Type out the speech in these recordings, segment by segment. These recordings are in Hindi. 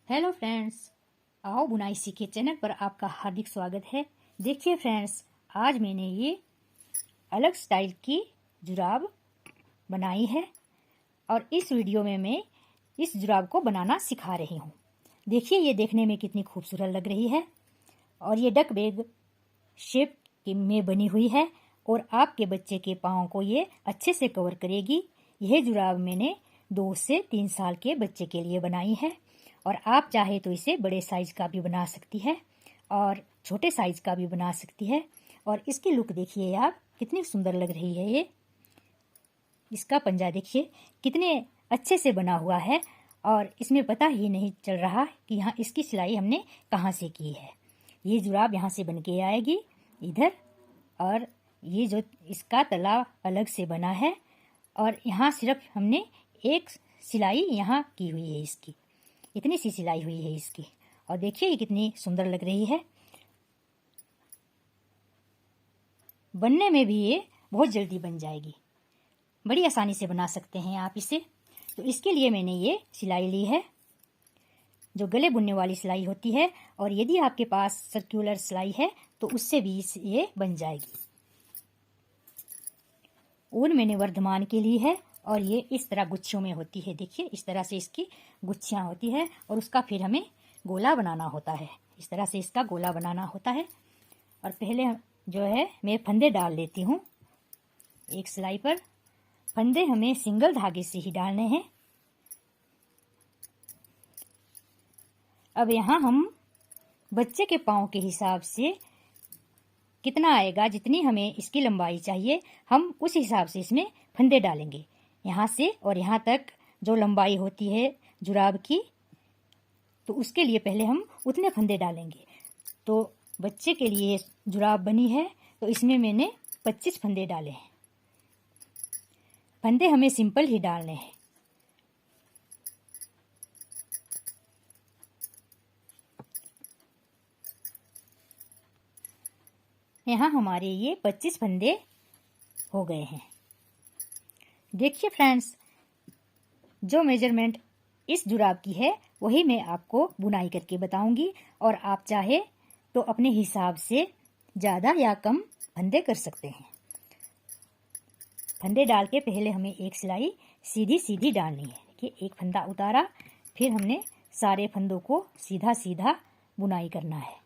हेलो फ्रेंड्स, आओ बुनाई सीखे चैनल पर आपका हार्दिक स्वागत है। देखिए फ्रेंड्स, आज मैंने ये अलग स्टाइल की जुराब बनाई है और इस वीडियो में मैं इस जुराब को बनाना सिखा रही हूँ। देखिए ये देखने में कितनी खूबसूरत लग रही है और ये डक बैग शेप में बनी हुई है और आपके बच्चे के पाँव को ये अच्छे से कवर करेगी। यह जुराब मैंने 2 से 3 साल के बच्चे के लिए बनाई है और आप चाहे तो इसे बड़े साइज का भी बना सकती है और छोटे साइज का भी बना सकती है। और इसकी लुक देखिए आप, कितनी सुंदर लग रही है। ये इसका पंजा देखिए कितने अच्छे से बना हुआ है और इसमें पता ही नहीं चल रहा कि यहाँ इसकी सिलाई हमने कहाँ से की है। ये जुराब यहाँ से बन के आएगी इधर, और ये जो इसका तला अलग से बना है और यहाँ सिर्फ हमने एक सिलाई यहाँ की हुई है। इसकी इतनी सी सिलाई हुई है इसकी, और देखिए ये कितनी सुंदर लग रही है। बनने में भी ये बहुत जल्दी बन जाएगी, बड़ी आसानी से बना सकते हैं आप इसे। तो इसके लिए मैंने ये सिलाई ली है जो गले बुनने वाली सिलाई होती है, और यदि आपके पास सर्कुलर सिलाई है तो उससे भी ये बन जाएगी। ऊन मैंने वर्धमान के ली है और ये इस तरह गुच्छियों में होती है। देखिए इस तरह से इसकी गुच्छियाँ होती है और उसका फिर हमें गोला बनाना होता है। इस तरह से इसका गोला बनाना होता है। और पहले जो है मैं फंदे डाल लेती हूँ। एक सिलाई पर फंदे हमें सिंगल धागे से ही डालने हैं। अब यहाँ हम बच्चे के पाँव के हिसाब से कितना आएगा, जितनी हमें इसकी लंबाई चाहिए, हम उस हिसाब से इसमें फंदे डालेंगे। यहाँ से और यहाँ तक जो लंबाई होती है जुराब की, तो उसके लिए पहले हम उतने फंदे डालेंगे। तो बच्चे के लिए जुराब बनी है तो इसमें मैंने 25 फंदे डाले हैं। फंदे हमें सिंपल ही डालने हैं। यहाँ हमारे ये 25 फंदे हो गए हैं। देखिए फ्रेंड्स, जो मेजरमेंट इस जुराब की है वही मैं आपको बुनाई करके बताऊंगी, और आप चाहे तो अपने हिसाब से ज़्यादा या कम फंदे कर सकते हैं। फंदे डाल के पहले हमें एक सिलाई सीधी सीधी डालनी है कि एक फंदा उतारा, फिर हमने सारे फंदों को सीधा सीधा बुनाई करना है।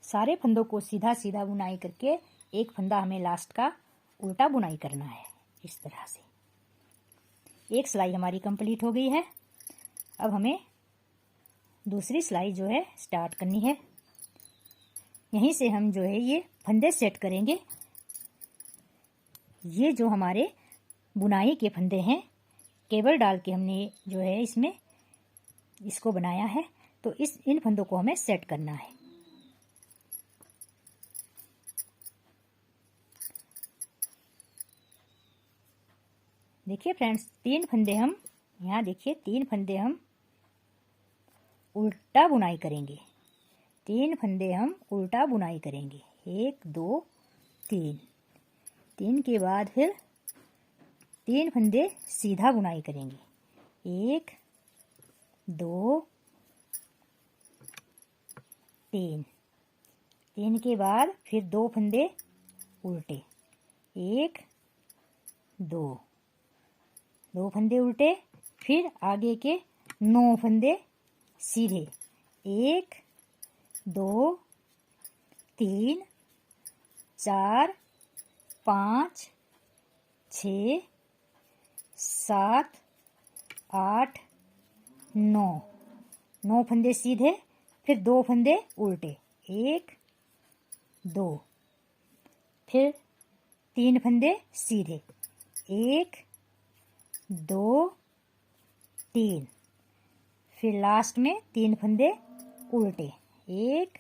सारे फंदों को सीधा सीधा बुनाई करके एक फंदा हमें लास्ट का उल्टा बुनाई करना है। इस तरह से एक सिलाई हमारी कंप्लीट हो गई है। अब हमें दूसरी सिलाई जो है स्टार्ट करनी है। यहीं से हम जो है ये फंदे सेट करेंगे। ये जो हमारे बुनाई के फंदे हैं, केबल डाल के हमने जो है इसमें इसको बनाया है, तो इन फंदों को हमें सेट करना है। देखिए फ्रेंड्स, 3 फंदे हम यहाँ देखिए 3 फंदे हम उल्टा बुनाई करेंगे। 3 फंदे हम उल्टा बुनाई करेंगे। 1 2 3। 3 के बाद फिर 3 फंदे सीधा बुनाई करेंगे। 1 2 3। 3 के बाद फिर 2 फंदे उल्टे। 1 2 2 फंदे उल्टे, फिर आगे के 9 फंदे सीधे। 1 2 3 4 5 6 7 8 9। 9 फंदे सीधे, फिर 2 फंदे उल्टे। 1 2, फिर 3 फंदे सीधे। 1 2 3, फिर लास्ट में 3 फंदे उल्टे। 1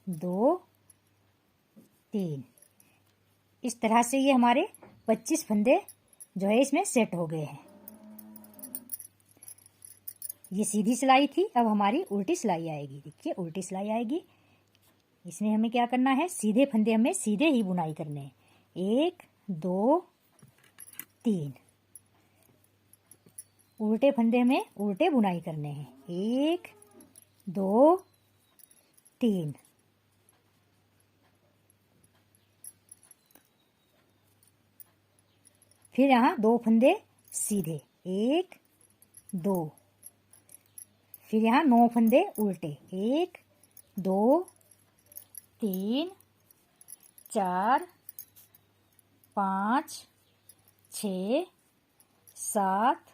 2 3। इस तरह से ये हमारे 25 फंदे जो है इसमें सेट हो गए हैं। ये सीधी सिलाई थी, अब हमारी उल्टी सिलाई आएगी। देखिए उल्टी सिलाई आएगी। इसमें हमें क्या करना है, सीधे फंदे हमें सीधे ही बुनाई करने हैं। 1 2 3। उल्टे फंदे में उल्टे बुनाई करने हैं। 1 2 3। फिर यहाँ 2 फंदे सीधे, 1 2। फिर यहाँ 9 फंदे उल्टे, 1 2 3 4 5 6 7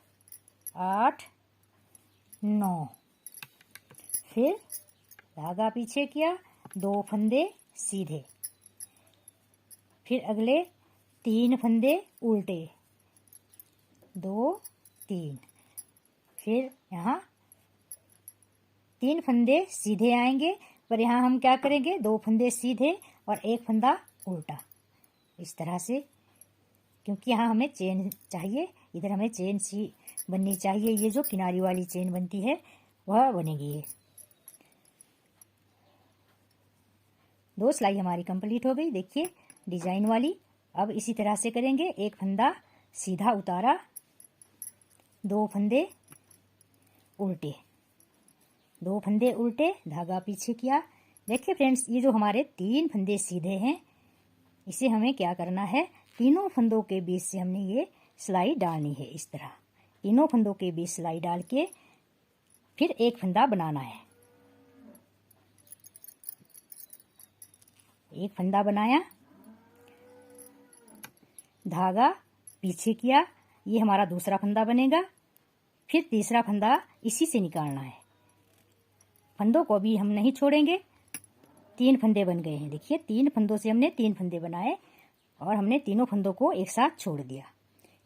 8 9। फिर धागा पीछे किया, 2 फंदे सीधे। फिर अगले 3 फंदे उल्टे, 2 3। फिर यहाँ 3 फंदे सीधे आएंगे, पर यहाँ हम क्या करेंगे, 2 फंदे सीधे और 1 फंदा उल्टा, इस तरह से, क्योंकि यहाँ हमें चेन चाहिए। इधर हमें चेन सी बननी चाहिए। ये जो किनारी वाली चेन बनती है वह बनेगी। ये 2 सिलाई हमारी कंप्लीट हो गई। देखिए डिजाइन वाली। अब इसी तरह से करेंगे। 1 फंदा सीधा उतारा, 2 फंदे उल्टे, 2 फंदे उल्टे, धागा पीछे किया। देखिए फ्रेंड्स, ये जो हमारे 3 फंदे सीधे हैं, इसे हमें क्या करना है, तीनों फंदों के बीच से हमने ये सिलाई डालनी है। इस तरह तीनों फंदों के बीच सिलाई डाल के फिर 1 फंदा बनाना है। 1 फंदा बनाया, धागा पीछे किया, ये हमारा दूसरा फंदा बनेगा। फिर तीसरा फंदा इसी से निकालना है। फंदों को भी हम नहीं छोड़ेंगे। 3 फंदे बन गए हैं। देखिए 3 फंदों से हमने 3 फंदे बनाए और हमने तीनों फंदों को एक साथ छोड़ दिया,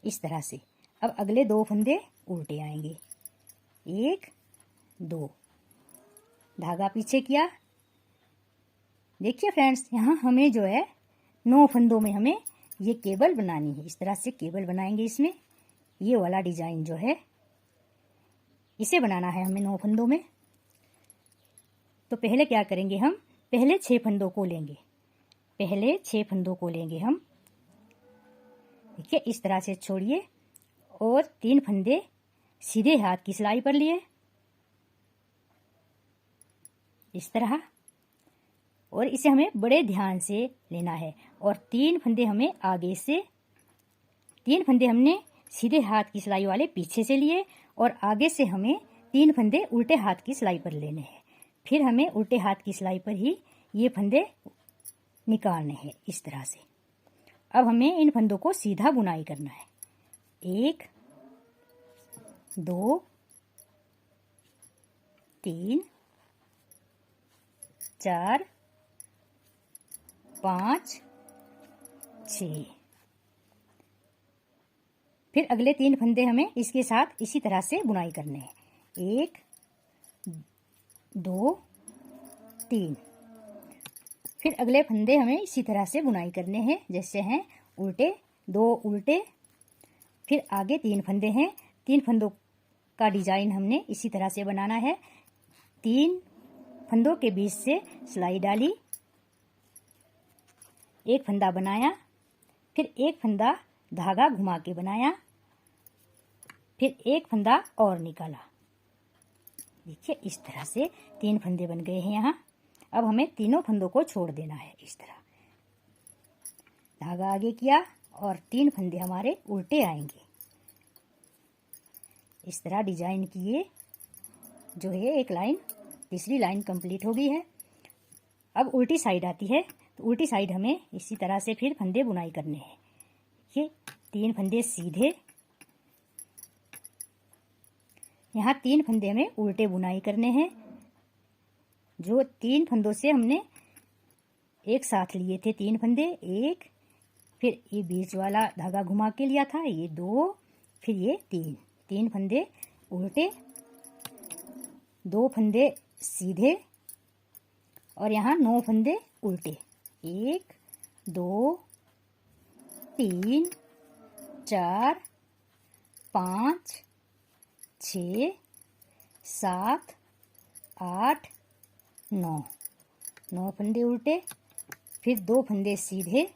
इस तरह से। अब अगले 2 फंदे उल्टे आएंगे, 1 2, धागा पीछे किया। देखिए फ्रेंड्स, यहाँ हमें जो है 9 फंदों में हमें ये केबल बनानी है। इस तरह से केबल बनाएंगे। इसमें ये वाला डिजाइन जो है इसे बनाना है हमें 9 फंदों में। तो पहले क्या करेंगे, हम पहले 6 फंदों को लेंगे। पहले 6 फंदों को लेंगे हम। देखिए इस तरह से छोड़िए और 3 फंदे सीधे हाथ की सिलाई पर लिए, इस तरह। और इसे हमें बड़े ध्यान से लेना है। और 3 फंदे हमें आगे से, 3 फंदे हमने सीधे हाथ की सिलाई वाले पीछे से लिए और आगे से हमें 3 फंदे उल्टे हाथ की सिलाई पर लेने हैं। फिर हमें उल्टे हाथ की सिलाई पर ही ये फंदे निकालने हैं, इस तरह से। अब हमें इन फंदों को सीधा बुनाई करना है। 1 2 3 4 5 6। फिर अगले 3 फंदे हमें इसके साथ इसी तरह से बुनाई करने हैं। 1 2 3। फिर अगले फंदे हमें इसी तरह से बुनाई करने हैं, जैसे हैं उल्टे, 2 उल्टे। फिर आगे 3 फंदे हैं। 3 फंदों का डिजाइन हमने इसी तरह से बनाना है। 3 फंदों के बीच से सिलाई डाली, 1 फंदा बनाया, फिर 1 फंदा धागा घुमा के बनाया, फिर 1 फंदा और निकाला। देखिए इस तरह से 3 फंदे बन गए हैं यहाँ। अब हमें तीनों फंदों को छोड़ देना है, इस तरह। धागा आगे किया और 3 फंदे हमारे उल्टे आएंगे। इस तरह डिजाइन किए जो है एक लाइन, तीसरी लाइन कंप्लीट हो गई है। अब उल्टी साइड आती है, तो उल्टी साइड हमें इसी तरह से फिर फंदे बुनाई करने हैं। ये 3 फंदे सीधे, यहाँ 3 फंदे में उल्टे बुनाई करने हैं। जो 3 फंदों से हमने एक साथ लिए थे 3 फंदे, 1, फिर ये बीच वाला धागा घुमा के लिया था, ये 2, फिर ये 3 फंदे उल्टे, 2 फंदे सीधे और यहाँ 9 फंदे उल्टे। 1 2 3 4 5 6 7 8 9 फंदे उल्टे, फिर 2 फंदे सीधे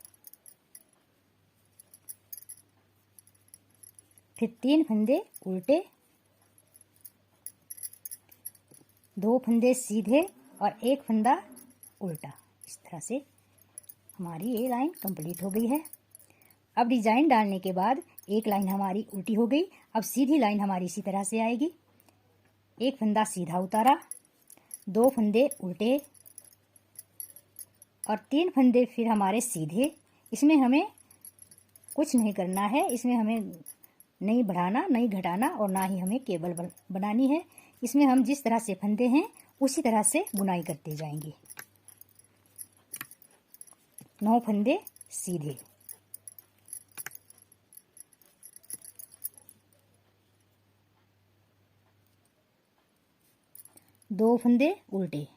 फिर 3 फंदे उल्टे, 2 फंदे सीधे और 1 फंदा उल्टा। इस तरह से हमारी ये लाइन कंप्लीट हो गई है। अब डिजाइन डालने के बाद एक लाइन हमारी उल्टी हो गई। अब सीधी लाइन हमारी इसी तरह से आएगी। 1 फंदा सीधा उतारा, 2 फंदे उल्टे और 3 फंदे फिर हमारे सीधे। इसमें हमें कुछ नहीं करना है, इसमें हमें नहीं बढ़ाना नहीं घटाना और ना ही हमें केबल बनानी है। इसमें हम जिस तरह से फंदे हैं उसी तरह से बुनाई करते जाएंगे। 9 फंदे सीधे, 2 फंदे उल्टे,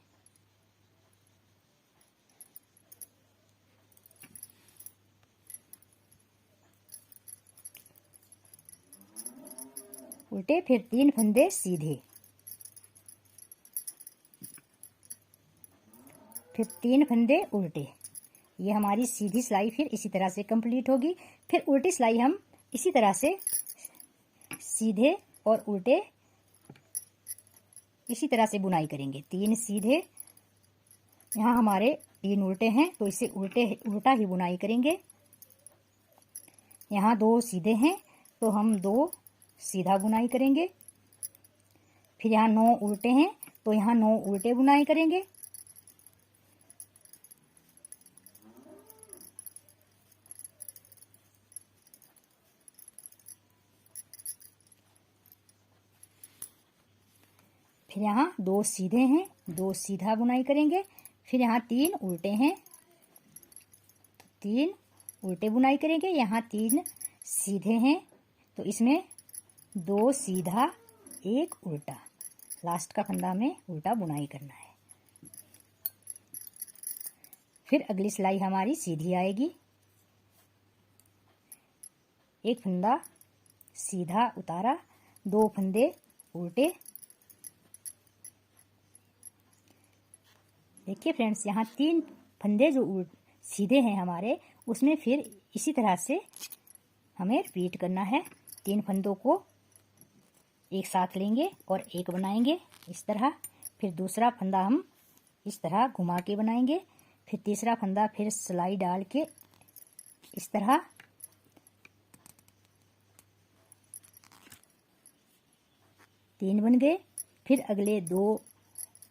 फिर 3 फंदे सीधे, फिर 3 फंदे उल्टे। ये हमारी सीधी सिलाई फिर इसी तरह से कंप्लीट होगी। फिर उल्टी सिलाई हम इसी तरह से सीधे और उल्टे इसी तरह से बुनाई करेंगे। 3 सीधे, यहाँ हमारे 3 उल्टे हैं तो इसे उल्टा ही बुनाई करेंगे। यहाँ 2 सीधे हैं तो हम 2 सीधा बुनाई करेंगे। फिर यहाँ 9 उल्टे हैं तो यहाँ 9 उल्टे बुनाई करेंगे। फिर यहाँ 2 सीधे हैं, 2 सीधा बुनाई करेंगे। फिर यहाँ 3 उल्टे हैं, 3 उल्टे बुनाई करेंगे। यहाँ 3 सीधे हैं तो इसमें 2 सीधा 1 उल्टा, लास्ट का फंदा में उल्टा बुनाई करना है। फिर अगली सिलाई हमारी सीधी आएगी। 1 फंदा सीधा उतारा, 2 फंदे उल्टे। देखिए फ्रेंड्स, यहाँ 3 फंदे जो सीधे हैं हमारे, उसमें फिर इसी तरह से हमें रिपीट करना है। 3 फंदों को एक साथ लेंगे और एक बनाएंगे इस तरह। फिर दूसरा फंदा हम इस तरह घुमा के बनाएंगे। फिर तीसरा फंदा फिर सिलाई डाल के इस तरह, तीन बन गए। फिर अगले 2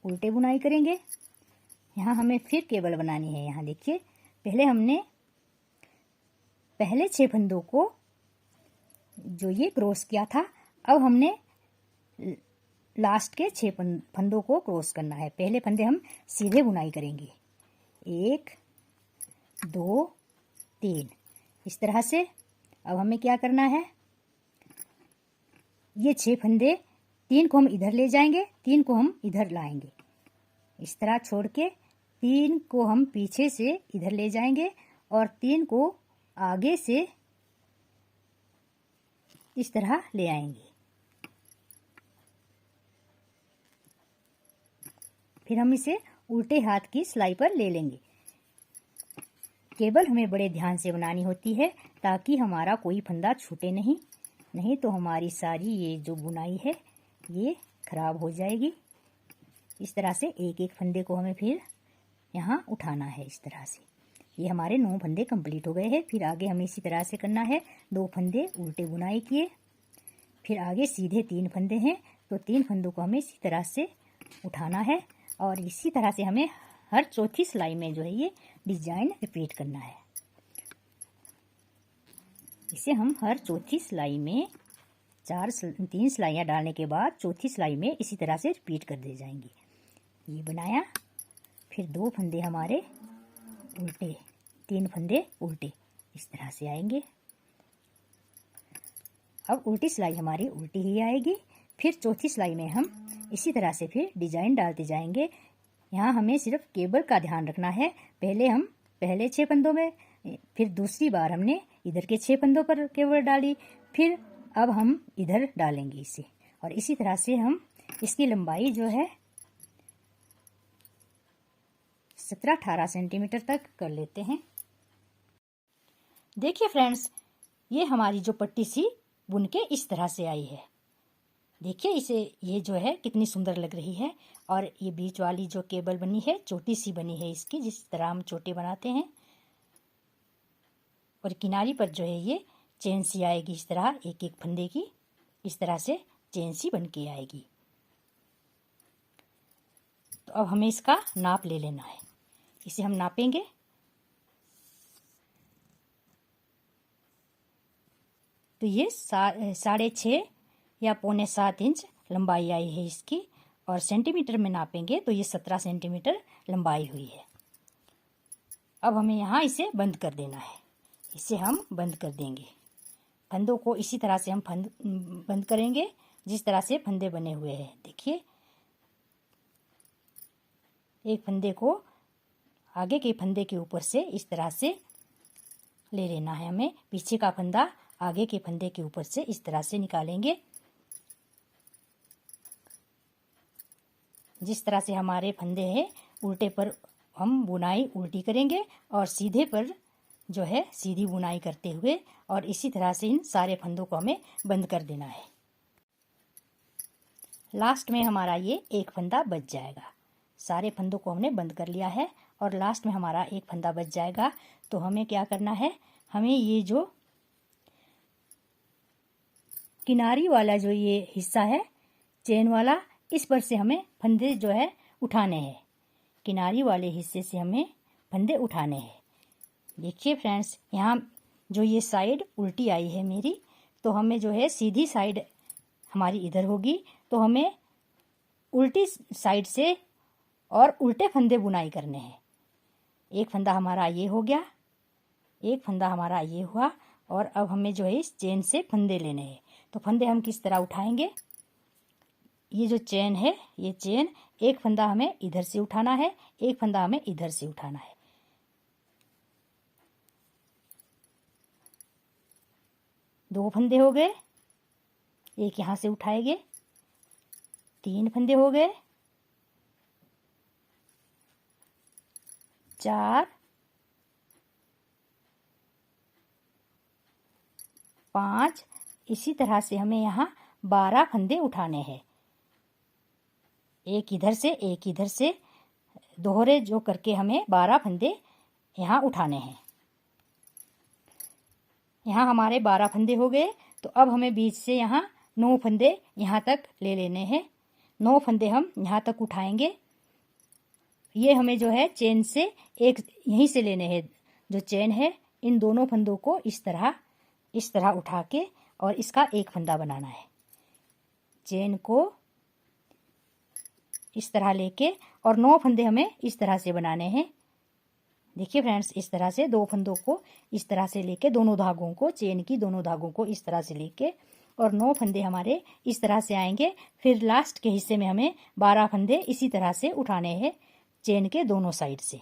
उल्टे बुनाई करेंगे। यहाँ हमें फिर केबल बनानी है। यहाँ देखिए, पहले हमने पहले 6 फंदों को जो ये क्रॉस किया था, अब हमने लास्ट के 6 फंदों को क्रॉस करना है। पहले फंदे हम सीधे बुनाई करेंगे, 1 2 3 इस तरह से। अब हमें क्या करना है, ये 6 फंदे, 3 को हम इधर ले जाएंगे, 3 को हम इधर लाएंगे। इस तरह छोड़ के 3 को हम पीछे से इधर ले जाएंगे और 3 को आगे से इस तरह ले आएंगे। फिर हम इसे उल्टे हाथ की सिलाई पर ले लेंगे। केबल हमें बड़े ध्यान से बनानी होती है ताकि हमारा कोई फंदा छूटे नहीं तो हमारी सारी ये जो बुनाई है ये खराब हो जाएगी। इस तरह से एक एक फंदे को हमें फिर यहाँ उठाना है। इस तरह से ये हमारे 9 फंदे कंप्लीट हो गए हैं। फिर आगे हमें इसी तरह से करना है। 2 फंदे उल्टे बुनाई किए, फिर आगे सीधे 3 फंदे हैं तो 3 फंदों को हमें इसी तरह से उठाना है और इसी तरह से हमें हर चौथी सिलाई में जो है ये डिजाइन रिपीट करना है। इसे हम हर चौथी सिलाई में 3 सिलाइयाँ डालने के बाद चौथी सिलाई में इसी तरह से रिपीट कर दे जाएंगे। ये बनाया, फिर 2 फंदे हमारे उल्टे, 3 फंदे उल्टे इस तरह से आएंगे। अब उल्टी सिलाई हमारी उल्टी ही आएगी। फिर चौथी सिलाई में हम इसी तरह से फिर डिजाइन डालते जाएंगे। यहाँ हमें सिर्फ केबल का ध्यान रखना है। पहले हम पहले 6 फंदों में, फिर दूसरी बार हमने इधर के 6 फंदों पर केबल डाली, फिर अब हम इधर डालेंगे इसे। और इसी तरह से हम इसकी लंबाई जो है 17-18 सेंटीमीटर तक कर लेते हैं। देखिए फ्रेंड्स, ये हमारी जो पट्टी सी बुन के इस तरह से आई है। देखिए इसे, ये जो है कितनी सुंदर लग रही है। और ये बीच वाली जो केबल बनी है छोटी सी बनी है इसकी, जिस तरह हम चोटी बनाते हैं। और किनारी पर जो है ये चेन सी आएगी इस तरह, एक एक फंदे की इस तरह से चेन सी बन के आएगी। तो अब हमें इसका नाप ले लेना है। इसे हम नापेंगे। तो ये 6.5 या 6.25 इंच लंबाई आई है इसकी। और सेंटीमीटर में नापेंगे तो ये 17 सेंटीमीटर लंबाई हुई है। अब हमें यहाँ इसे बंद कर देना है। इसे हम बंद कर देंगे। फंदों को इसी तरह से हम बंद करेंगे जिस तरह से फंदे बने हुए हैं। देखिए, एक फंदे को आगे के फंदे के ऊपर से इस तरह से ले लेना है हमें। पीछे का फंदा आगे के फंदे के ऊपर से इस तरह से निकालेंगे। जिस तरह से हमारे फंदे हैं, उल्टे पर हम बुनाई उल्टी करेंगे और सीधे पर जो है सीधी बुनाई करते हुए, और इसी तरह से इन सारे फंदों को हमें बंद कर देना है। लास्ट में हमारा ये एक फंदा बच जाएगा। सारे फंदों को हमने बंद कर लिया है और लास्ट में हमारा एक फंदा बच जाएगा। तो हमें क्या करना है, हमें ये जो किनारी वाला जो ये हिस्सा है चेन वाला, इस पर से हमें फंदे जो है उठाने हैं। किनारी वाले हिस्से से हमें फंदे उठाने हैं। देखिए फ्रेंड्स, यहाँ जो ये साइड उल्टी आई है मेरी, तो हमें जो है सीधी साइड हमारी इधर होगी। तो हमें उल्टी साइड से और उल्टे फंदे बुनाई करने हैं। एक फंदा हमारा ये हो गया, एक फंदा हमारा ये हुआ। और अब हमें जो है इस चेन से फंदे लेने हैं। तो फंदे हम किस तरह उठाएंगे, ये जो चेन है, ये चेन, एक फंदा हमें इधर से उठाना है, एक फंदा हमें इधर से उठाना है। दो फंदे हो गए, एक यहाँ से उठाएंगे। तीन फंदे हो गए, 4, 5। इसी तरह से हमें यहाँ 12 फंदे उठाने हैं। एक इधर से एक इधर से, दोहरे जो करके हमें 12 फंदे यहाँ उठाने हैं। यहाँ हमारे 12 फंदे हो गए। तो अब हमें बीच से यहाँ 9 फंदे यहाँ तक ले लेने हैं। 9 फंदे हम यहाँ तक उठाएंगे। ये हमें जो है चेन से एक यहीं से लेने हैं। जो चेन है, इन दोनों फंदों को इस तरह उठा के और इसका एक फंदा बनाना है। चेन को इस तरह लेके और 9 फंदे हमें इस तरह से बनाने हैं। देखिए फ्रेंड्स, इस तरह से 2 फंदों को इस तरह से लेके, दोनों धागों को, चेन की दोनों धागों को इस तरह से लेके, और 9 फंदे हमारे इस तरह से आएंगे। फिर लास्ट के हिस्से में हमें 12 फंदे इसी तरह से उठाने हैं चेन के दोनों साइड से।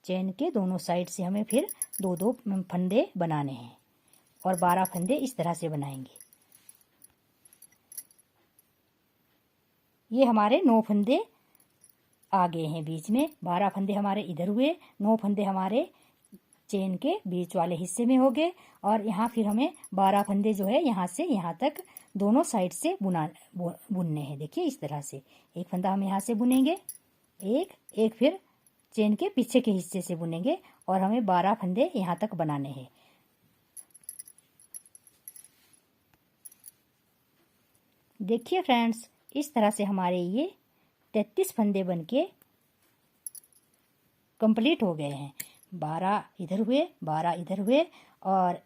चेन के दोनों साइड से हमें फिर 2-2 फंदे बनाने हैं और 12 फंदे इस तरह से बनाएंगे। ये हमारे 9 फंदे आ गए हैं बीच में। 12 फंदे हमारे इधर हुए, 9 फंदे हमारे चेन के बीच वाले हिस्से में हो गए। और यहाँ फिर हमें 12 फंदे जो है यहाँ से यहाँ तक दोनों साइड से बुनने हैं। देखिए इस तरह से एक फंदा हम यहाँ से बुनेंगे, एक फिर चेन के पीछे के हिस्से से बुनेंगे, और हमें 12 फंदे यहाँ तक बनाने हैं। देखिए फ्रेंड्स, इस तरह से हमारे ये 33 फंदे बनके कंप्लीट हो गए हैं। 12 इधर हुए, 12 इधर हुए, और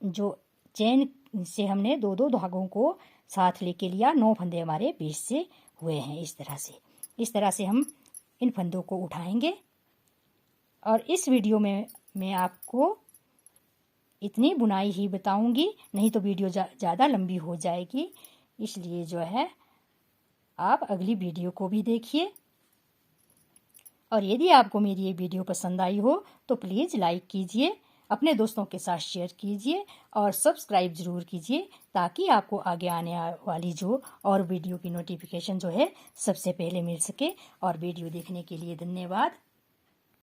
जो चेन से हमने 2-2 धागों को साथ लेके लिया, 9 फंदे हमारे बीच से हुए हैं। इस तरह से हम इन फंदों को उठाएंगे। और इस वीडियो में मैं आपको इतनी बुनाई ही बताऊंगी, नहीं तो वीडियो ज़्यादा लंबी हो जाएगी। इसलिए जो है आप अगली वीडियो को भी देखिए। और यदि आपको मेरी ये वीडियो पसंद आई हो तो प्लीज़ लाइक कीजिए, अपने दोस्तों के साथ शेयर कीजिए और सब्सक्राइब ज़रूर कीजिए, ताकि आपको आगे आने वाली जो और वीडियो की नोटिफिकेशन जो है सबसे पहले मिल सके। और वीडियो देखने के लिए धन्यवाद।